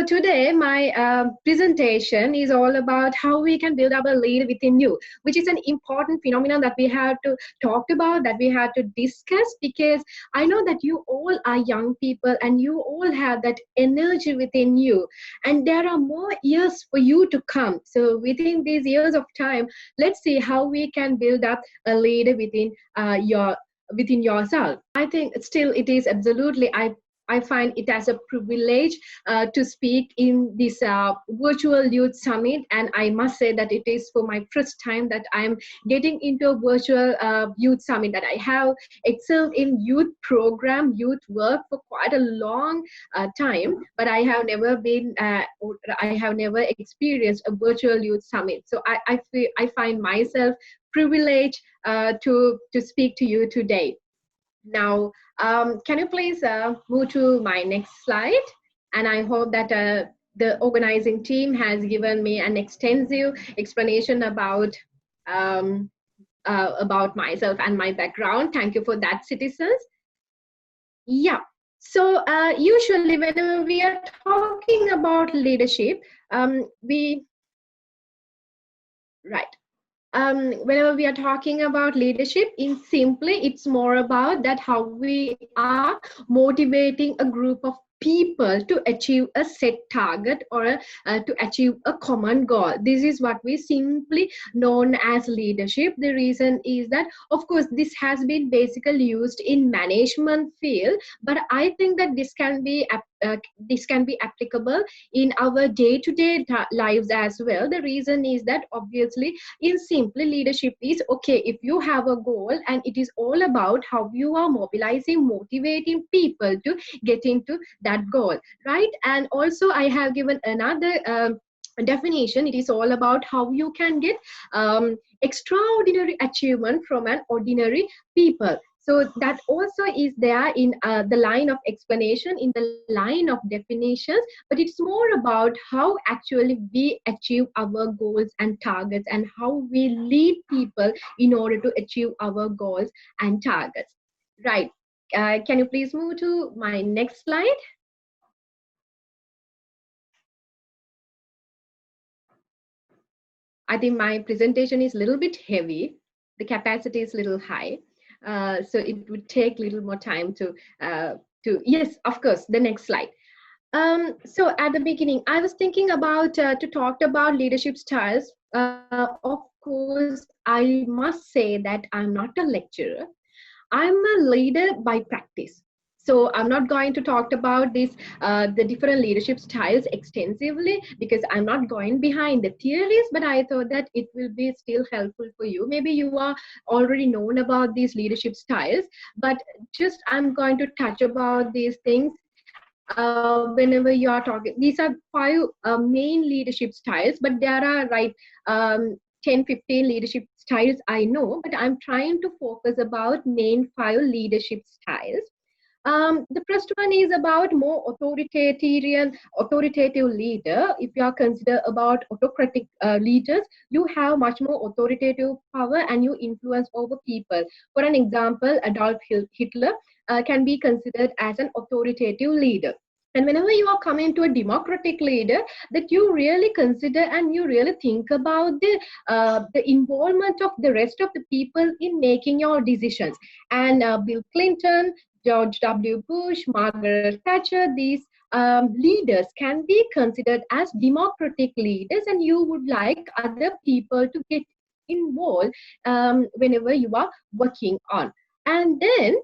today my presentation is all about how we can build our lead within you, which is an important phenomenon that we have to talk about, that we have to discuss, because I know that you all are young people and you all have that energy within you, and there are more years for you to come. So within these years of time, let's see how we can build up a lead within within yourself. I think still it is absolutely, I find it as a privilege to speak in this virtual youth summit, and I must say that it is for my first time that I am getting into a virtual youth summit. That I have excelled in youth program, youth work for quite a long time, but I have never been, I have never experienced a virtual youth summit. So I find myself privileged to speak to you today. Now, can you please move to my next slide? And I hope that the organizing team has given me an extensive explanation about myself and my background. Thank you for that, citizens. Yeah. So usually whenever we are talking about leadership, whenever we are talking about leadership, in simply, it's more about that how we are motivating a group of people to achieve a set target or to achieve a common goal. This is what we simply known as leadership. The reason is that, of course, this has been basically used in management field, but I think that this can be applicable in our day-to-day lives as well. The reason is that obviously in simply leadership is, okay, if you have a goal and it is all about how you are mobilizing, motivating people to get into that goal, right? And also I have given another definition. It is all about how you can get extraordinary achievement from an ordinary people. So that also is there in the line of explanation, in the line of definitions, but it's more about how actually we achieve our goals and targets and how we lead people in order to achieve our goals and targets. Right. Can you please move to my next slide? I think my presentation is a little bit heavy. The capacity is a little high. So it would take a little more time to yes, of course, the next slide. So at the beginning, I was thinking about to talk about leadership styles. Of course, I must say that I'm not a lecturer. I'm a leader by practice. So I'm not going to talk about this, the different leadership styles extensively, because I'm not going behind the theories, but I thought that it will be still helpful for you. Maybe you are already known about these leadership styles, but just I'm going to touch about these things whenever you are talking. These are 5 main leadership styles, but there are 10, 15 leadership styles I know, but I'm trying to focus about main 5 leadership styles. The first one is about more authoritative leader. If you are considered about autocratic leaders, you have much more authoritative power and you influence over people. For an example, Adolf Hitler can be considered as an authoritative leader. And whenever you are coming to a democratic leader, that you really consider and you really think about the involvement of the rest of the people in making your decisions. And Bill Clinton, George W. Bush, Margaret Thatcher, these leaders can be considered as democratic leaders, and you would like other people to get involved whenever you are working on. And then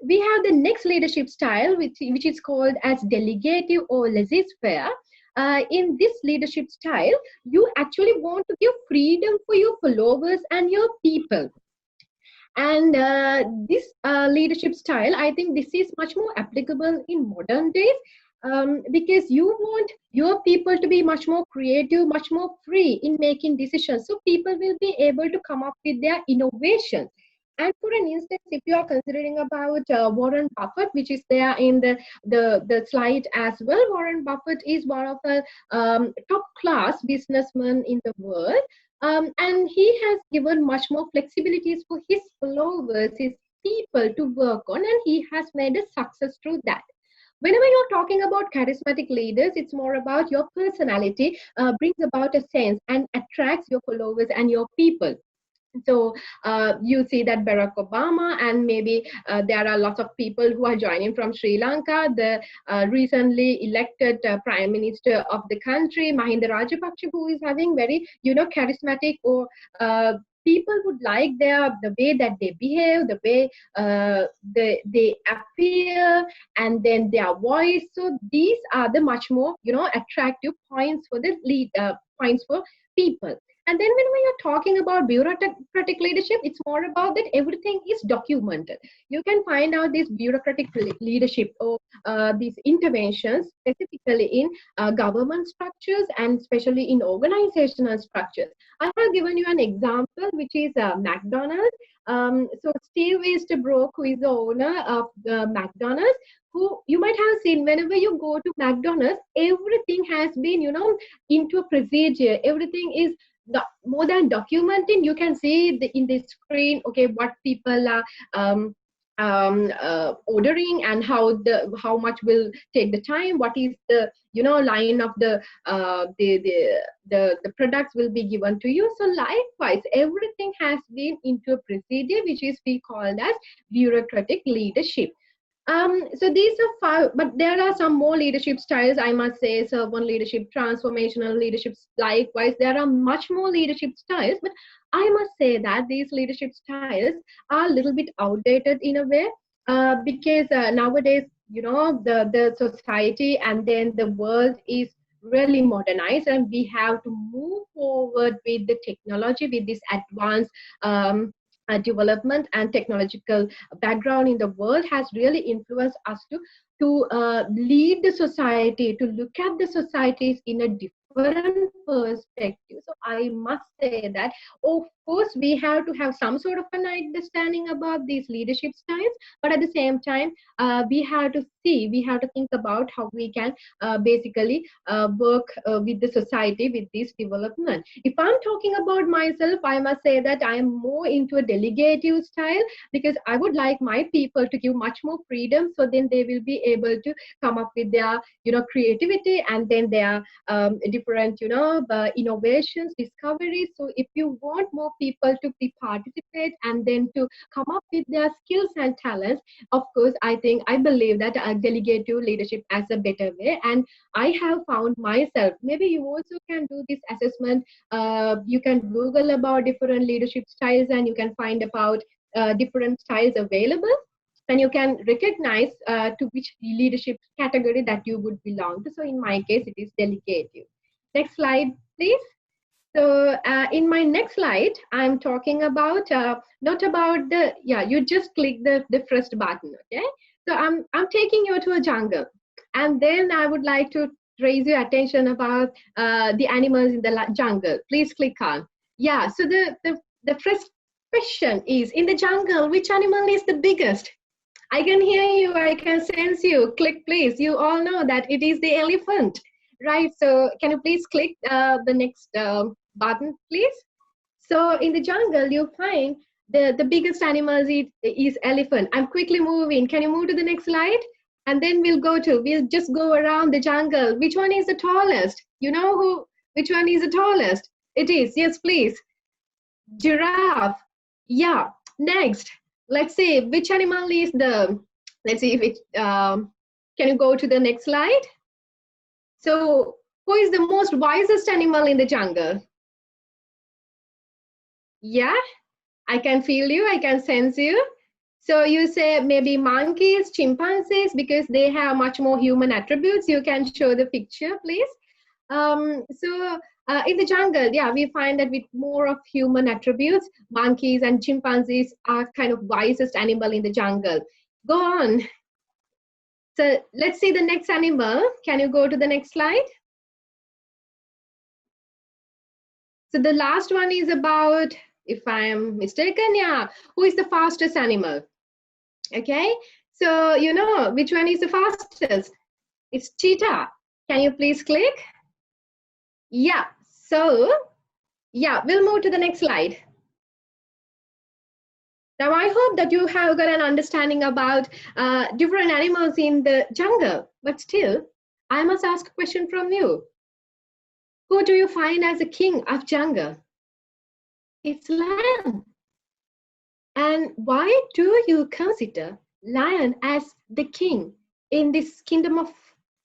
we have the next leadership style, which is called as delegative or laissez-faire. In this leadership style, you actually want to give freedom for your followers and your people. And this leadership style, I think this is much more applicable in modern days, because you want your people to be much more creative, much more free in making decisions. So people will be able to come up with their innovations. And for an instance, if you are considering about Warren Buffett, which is there in the slide as well, Warren Buffett is one of the top class businessmen in the world. And he has given much more flexibilities for his followers, his people to work on, and he has made a success through that. Whenever you're talking about charismatic leaders, it's more about your personality brings about a sense and attracts your followers and your people. So you see that Barack Obama, and maybe there are lots of people who are joining from Sri Lanka. The recently elected Prime Minister of the country, Mahinda Rajapaksa, who is having very, charismatic, or people would like the way that they behave, the way they appear, and then their voice. So these are the much more, attractive points for the points for people. And then when we are talking about bureaucratic leadership, it's more about that everything is documented. You can find out this bureaucratic leadership, or these interventions specifically in government structures and especially in organizational structures. I have given you an example, which is McDonald's. So Steve Easterbrook, who is the owner of McDonald's, who you might have seen whenever you go to McDonald's, everything has been, into a procedure. Everything is more than documenting. You can see in the screen, okay, what people are ordering, and how much will take the time, what is the line of the products will be given to you. So likewise, everything has been into a procedure, which is we called as bureaucratic leadership. So these are five, but there are some more leadership styles, I must say. Servant leadership, transformational leadership. Likewise, there are much more leadership styles, but I must say that these leadership styles are a little bit outdated in a way, because nowadays, the society and then the world is really modernized, and we have to move forward with the technology, with this advanced development and technological background in the world has really influenced us to lead the society, to look at the societies in a different perspective. So I must say that, of course, we have to have some sort of an understanding about these leadership styles, but at the same time, we have to think about how we can basically work with the society with this development. If I'm talking about myself, I must say that I am more into a delegative style, because I would like my people to give much more freedom, so then they will be able to come up with their creativity, and then their different innovations, discoveries. So if you want more people to participate and then to come up with their skills and talents, of course, I believe that delegative leadership as a better way. And I have found myself, maybe you also can do this assessment. You can Google about different leadership styles, and you can find about different styles available, and you can recognize to which leadership category that you would belong to. So in my case, it is delegative. Next slide, please. So in my next slide, I'm talking about not about you just click the first button, okay? So I'm taking you to a jungle, and then I would like to raise your attention about the animals in the jungle. Please click on. Yeah, so the first question is, in the jungle, which animal is the biggest? I can hear you, I can sense you. Click, please. You all know that it is the elephant, right? So can you please click the next button, please? So in the jungle, you find the biggest animals is elephant. I'm quickly moving. Can you move to the next slide? And then we'll just go around the jungle. Which one is the tallest? You know which one is the tallest? It is, yes, please. Giraffe. Yeah. Next, let's see which animal is let's see if it, can you go to the next slide? So who is the most wisest animal in the jungle? Yeah, I can feel you, I can sense you. So you say maybe monkeys, chimpanzees, because they have much more human attributes. You can show the picture, please. In the jungle, yeah, we find that with more of human attributes, monkeys and chimpanzees are kind of wisest animal in the jungle. Go on. So let's see the next animal. Can you go to the next slide? So the last one is about, if I am mistaken, yeah, who is the fastest animal? Okay, so you know which one is the fastest? It's cheetah. Can you please click? Yeah, so yeah, we'll move to the next slide. Now, I hope that you have got an understanding about different animals in the jungle. But still, I must ask a question from you. Who do you find as the king of jungle? It's lion. And why do you consider lion as the king in this kingdom of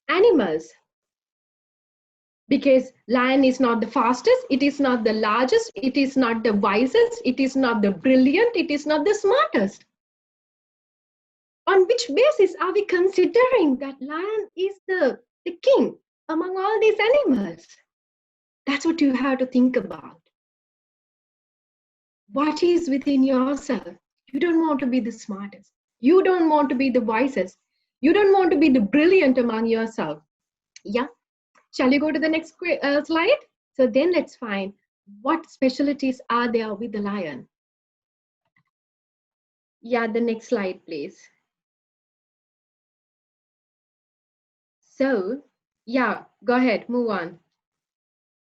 animals? Because lion is not the fastest, it is not the largest, it is not the wisest, it is not the brilliant, it is not the smartest. On which basis are we considering that lion is the king among all these animals? That's what you have to think about. What is within yourself? You don't want to be the smartest. You don't want to be the wisest. You don't want to be the brilliant among yourself. Yeah. Shall you go to the next slide? So then let's find what specialties are there with the lion. Yeah, the next slide, please. So, yeah, go ahead, move on.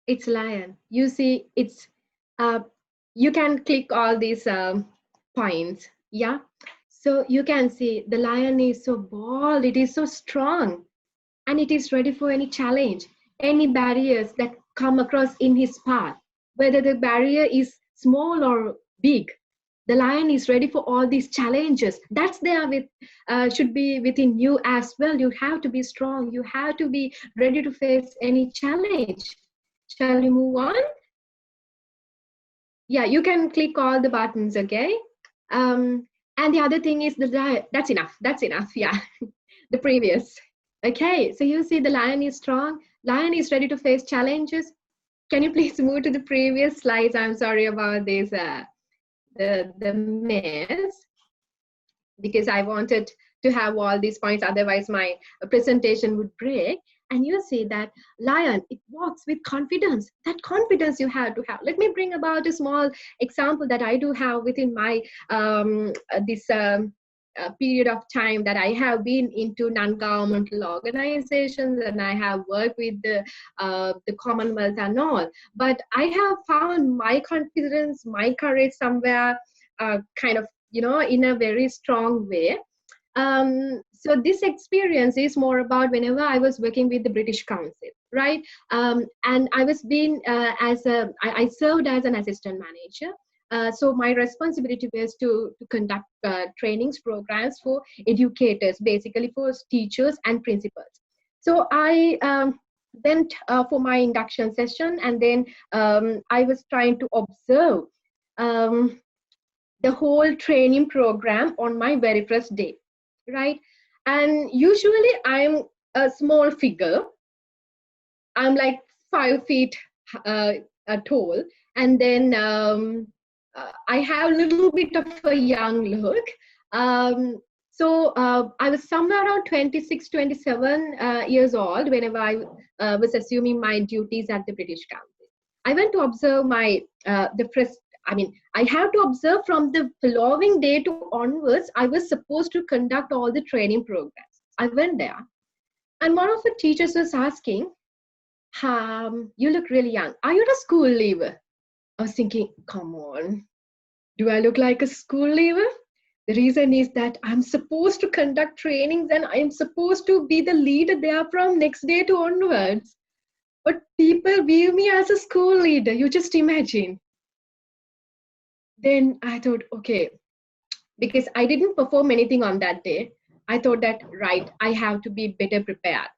It's lion. You see, it's you can click all these points. Yeah. So you can see the lion is so bold, it is so strong, and it is ready for any challenge, any barriers that come across in his path, whether the barrier is small or big. The lion is ready for all these challenges. That's there with should be within you as well. You have to be strong. You have to be ready to face any challenge. Shall we move on? Yeah, you can click all the buttons, okay? And the other thing is that's enough. That's enough. Yeah, the previous. Okay, so you see the lion is strong. Lion is ready to face challenges. Can you please move to the previous slides? I'm sorry about this, the mess, because I wanted to have all these points. Otherwise, my presentation would break. And you see that lion, it walks with confidence. That confidence you have to have. Let me bring about a small example that I do have within my this period of time that I have been into non-governmental organizations, and I have worked with the Commonwealth and all. But I have found my confidence, my courage somewhere kind of, in a very strong way. So this experience is more about whenever I was working with the British Council, right? And I was being I served as an assistant manager. So my responsibility was to conduct trainings programs for educators, basically for teachers and principals. So I went for my induction session, and then I was trying to observe the whole training program on my very first day, right? And usually I'm a small figure. I'm like 5 feet tall, and then I have a little bit of a young look. So I was somewhere around 26, 27 years old whenever I was assuming my duties at the British Council. I went to observe my the first. I mean, I have to observe from the following day to onwards. I was supposed to conduct all the training programs. I went there, and one of the teachers was asking, "You look really young. Are you a school leaver?" I was thinking, "Come on, do I look like a school leaver?" The reason is that I'm supposed to conduct trainings, and I'm supposed to be the leader there from next day to onwards. But people view me as a school leader. You just imagine. Then I thought, okay, because I didn't perform anything on that day, I thought that, right, I have to be better prepared.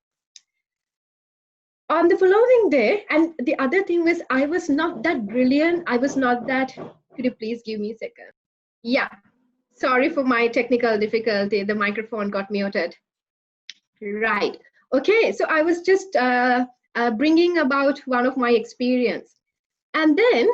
On the following day, and the other thing was, I was not that brilliant. I was not that, could you please give me a second? Yeah, sorry for my technical difficulty. The microphone got muted. Right. Okay, so I was just bringing about one of my experience. And then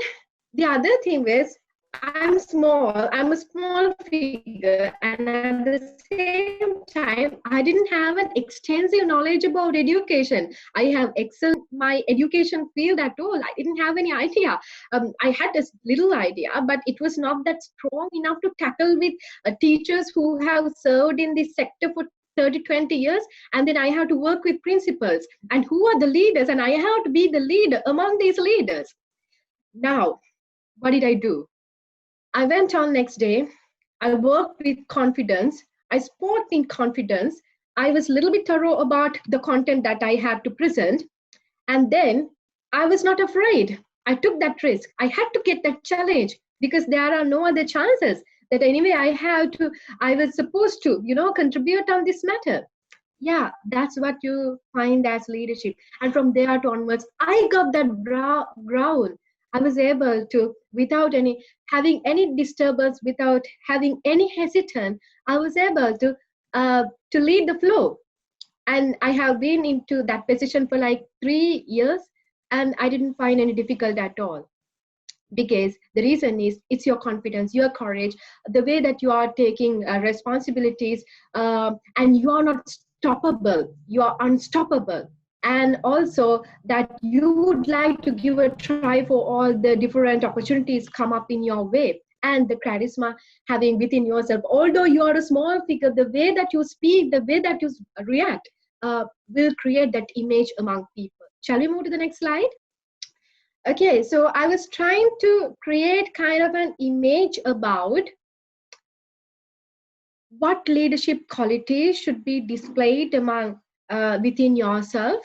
the other thing was, I'm a small figure, and at the same time, I didn't have an extensive knowledge about education. I have excelled my education field at all. I didn't have any idea. I had this little idea, but it was not that strong enough to tackle with teachers who have served in this sector for 30, 20 years. And then I have to work with principals, and who are the leaders, and I have to be the leader among these leaders. Now, what did I do? I went on next day. I worked with confidence. I spoke in confidence. I was a little bit thorough about the content that I had to present. And then I was not afraid. I took that risk. I had to get that challenge because there are no other chances that anyway I was supposed to, contribute on this matter. Yeah, that's what you find as leadership. And from there to onwards, I got that growl. I was able to, without any having any disturbance, without having any hesitant, I was able to lead the flow. And I have been into that position for like 3 years, and I didn't find any difficult at all, because the reason is it's your confidence, your courage, the way that you are taking responsibilities, and you are not stoppable, you are unstoppable. And also that you would like to give a try for all the different opportunities come up in your way, and the charisma having within yourself, although you are a small figure, the way that you speak, the way that you react, will create that image among people. Shall we move to the next slide? Okay, so I was trying to create kind of an image about what leadership qualities should be displayed among within yourself.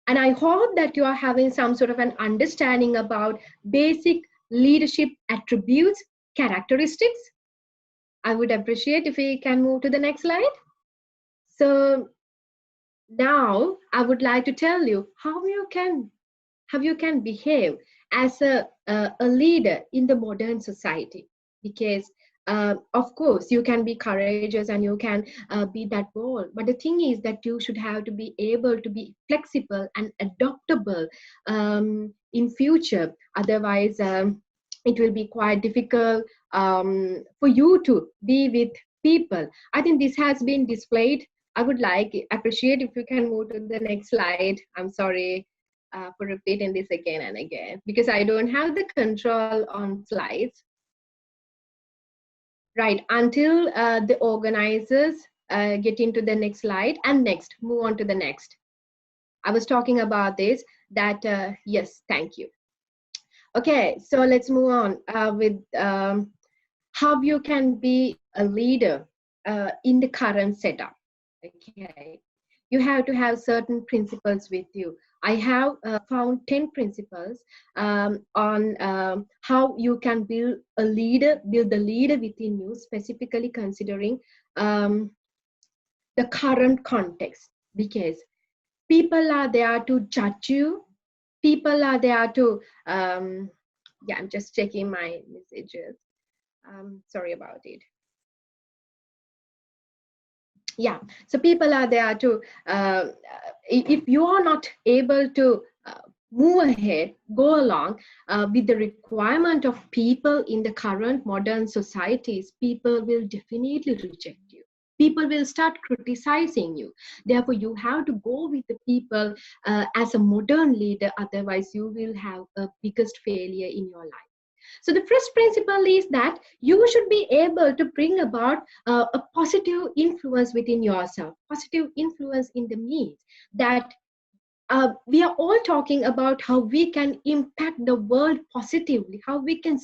And I hope that you are having some sort of an understanding about basic leadership attributes, characteristics. I would appreciate if we can move to the next slide. So now I would like to tell you how you can behave as a leader in the modern society. Because of course you can be courageous and you can be that bold, but the thing is that you should have to be able to be flexible and adaptable in future. Otherwise it will be quite difficult for you to be with people. I think this has been displayed. I would appreciate if you can move to the next slide. I'm sorry for repeating this again and again, because I don't have the control on slides. Right, until the organizers get into the next slide, and next, move on to the next. I was talking about this, yes, thank you. Okay, so let's move on with how you can be a leader in the current setup. Okay, you have to have certain principles with you. I have found 10 principles on how you can build the leader within you, specifically considering the current context, because people are there to judge you. People are there to, yeah, I'm just checking my messages. Sorry about it. Yeah, so people are there to, if you are not able to move ahead, go along with the requirement of people in the current modern societies, people will definitely reject you. People will start criticizing you. Therefore, you have to go with the people as a modern leader, otherwise you will have a biggest failure in your life. So the first principle is that you should be able to bring about a positive influence within yourself. Positive influence in the means that we are all talking about how we can impact the world positively, how we can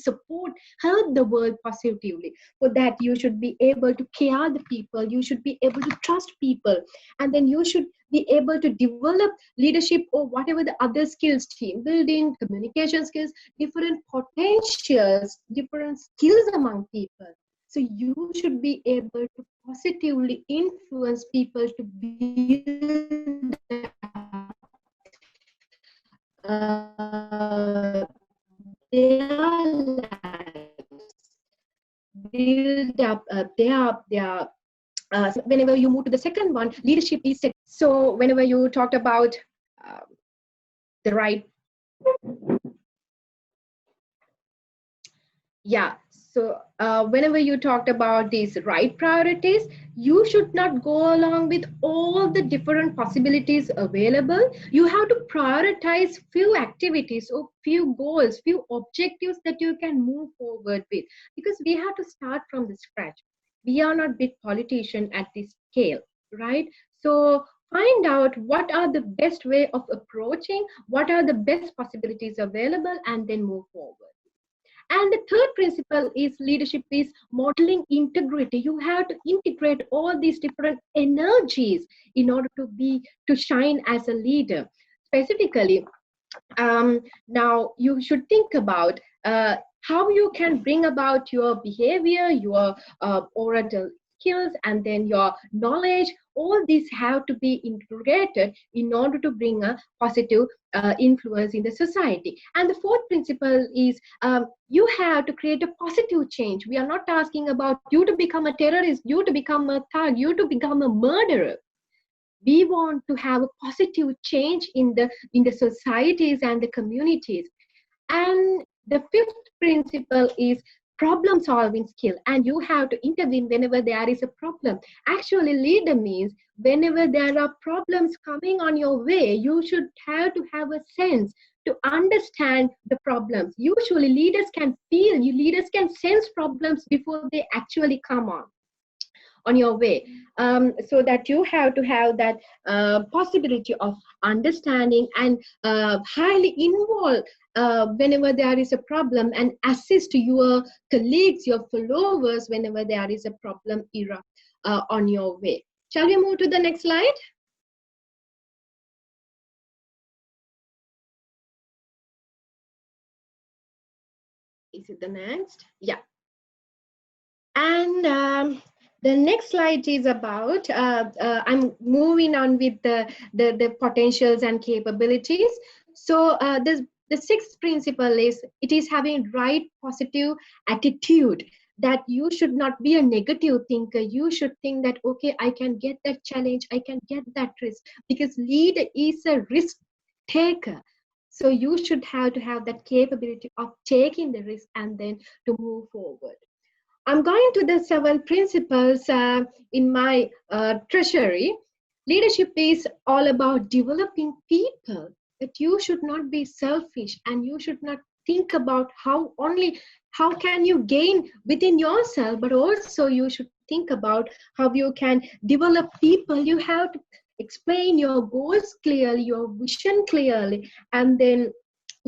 help the world positively. For that, you should be able to care the people, you should be able to trust people, and then you should be able to develop leadership or whatever the other skills, team building, communication skills, different potentials, different skills among people. So you should be able to positively influence people to build their lives, build up their whenever you move to the second one, leadership is set. So whenever you talked about the right, yeah, so whenever you talked about these right priorities, you should not go along with all the different possibilities available. You have to prioritize few activities or few goals, few objectives that you can move forward with, because we have to start from the scratch. We are not big politicians at this scale, right? So find out what are the best way of approaching, what are the best possibilities available, and then move forward. And the third principle is leadership is modeling integrity. You have to integrate all these different energies in order to shine as a leader. Specifically, now you should think about how you can bring about your behavior, your oral skills, and then your knowledge. All these have to be integrated in order to bring a positive influence in the society. And the fourth principle is you have to create a positive change. We are not asking about you to become a terrorist, you to become a thug, you to become a murderer. We want to have a positive change in the societies and the communities. And the fifth principle is problem solving skill, and you have to intervene whenever there is a problem. Actually, leader means whenever there are problems coming on your way, you should have to have a sense to understand the problems. Usually leaders can feel, you leaders can sense problems before they actually come on your way, so that you have to have that possibility of understanding and highly involved whenever there is a problem, and assist your colleagues, your followers whenever there is a problem erupt on your way. Shall we move to the next slide? Is it the next? Yeah. And the next slide is about, I'm moving on with the potentials and capabilities. So the sixth principle is it is having right positive attitude, that you should not be a negative thinker. You should think that, okay, I can get that challenge, I can get that risk, because leader is a risk taker. So you should have to have that capability of taking the risk and then to move forward. I'm going to the 7 principles in my treasury. Leadership is all about developing people, that you should not be selfish and you should not think about how can you gain within yourself, but also you should think about how you can develop people. You have to explain your goals clearly, your vision clearly, and then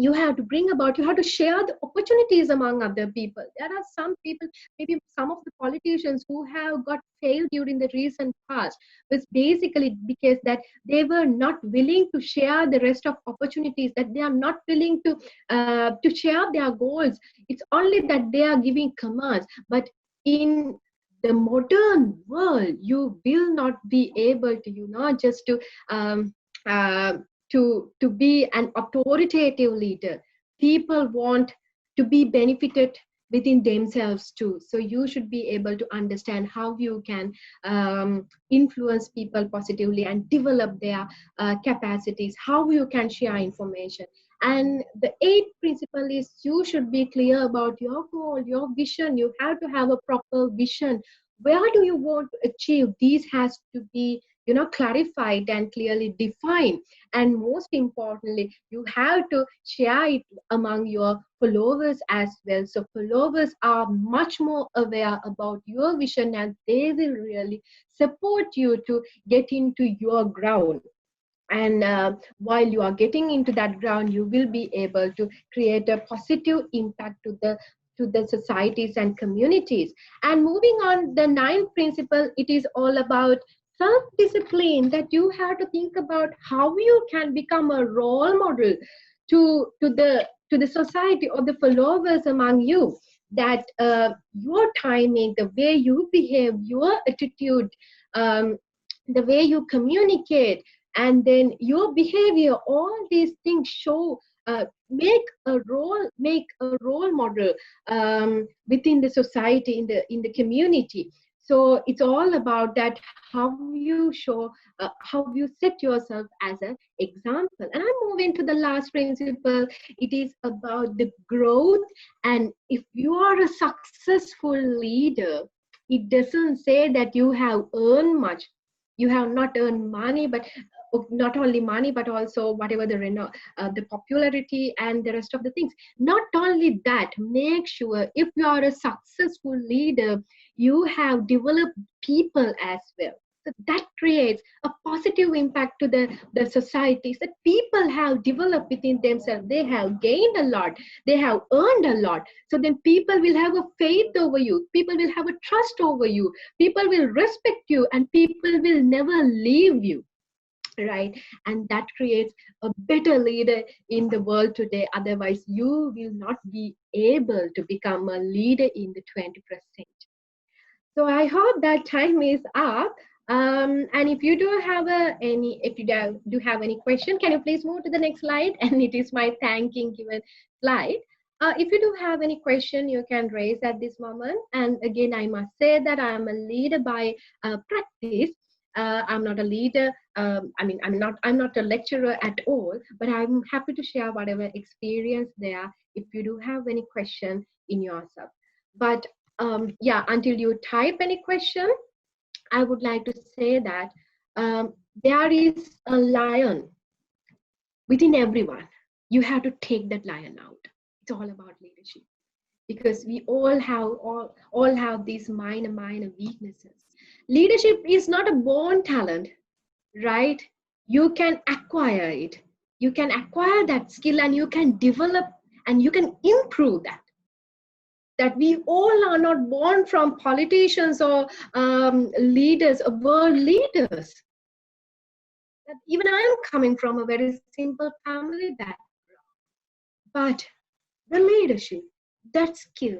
you have to bring about, you have to share the opportunities among other people. There are some people, maybe some of the politicians who have got failed during the recent past, was basically because that they were not willing to share the rest of opportunities, that they are not willing to share their goals. It's only that they are giving commands. But in the modern world, you will not be able to, just uh, to be an authoritative leader. People want to be benefited within themselves too. So you should be able to understand how you can influence people positively and develop their capacities, how you can share information. And the eighth principle is you should be clear about your goal, your vision. You have to have a proper vision. Where do you want to achieve? These has to be clarified and clearly defined. And most importantly, you have to share it among your followers as well. So followers are much more aware about your vision, and they will really support you to get into your ground. And while you are getting into that ground, you will be able to create a positive impact to the societies and communities. And moving on, the ninth principle, it is all about self-discipline, that you have to think about how you can become a role model to the society or the followers among you, that your timing, the way you behave, your attitude, the way you communicate, and then your behavior, all these things show, make a role model within the society, in the community. So it's all about that, how you show, how you set yourself as an example. And I'm moving to the last principle. It is about the growth. And if you are a successful leader, it doesn't say that you have earned much. You have not earned money, but not only money, but also whatever the popularity and the rest of the things. Not only that, make sure if you are a successful leader, you have developed people as well. So that creates a positive impact to the societies that people have developed within themselves. They have gained a lot, they have earned a lot. So then people will have a faith over you, people will have a trust over you, people will respect you, and people will never leave you, right? And that creates a better leader in the world today. Otherwise you will not be able to become a leader in the 21st century. So I hope that time is up. And if you do have if you do have any question, can you please move to the next slide? And it is my thanking given slide. If you do have any question, you can raise at this moment. And again, I must say that I am a leader by practice. I'm not a leader. I mean, I'm not a lecturer at all. But I'm happy to share whatever experience there. If you do have any question in yourself, but yeah, until you type any question, I would like to say that there is a lion within everyone. You have to take that lion out. It's all about leadership, because we all have these minor weaknesses. Leadership is not a born talent, right? You can acquire it. You can acquire that skill, and you can develop and you can improve that. That we all are not born from politicians or leaders or world leaders. That even I am coming from a very simple family background. But the leadership, that skill,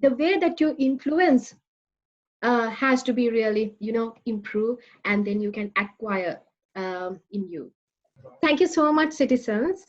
the way that you influence has to be really, improve, and then you can acquire in you. Thank you so much, citizens.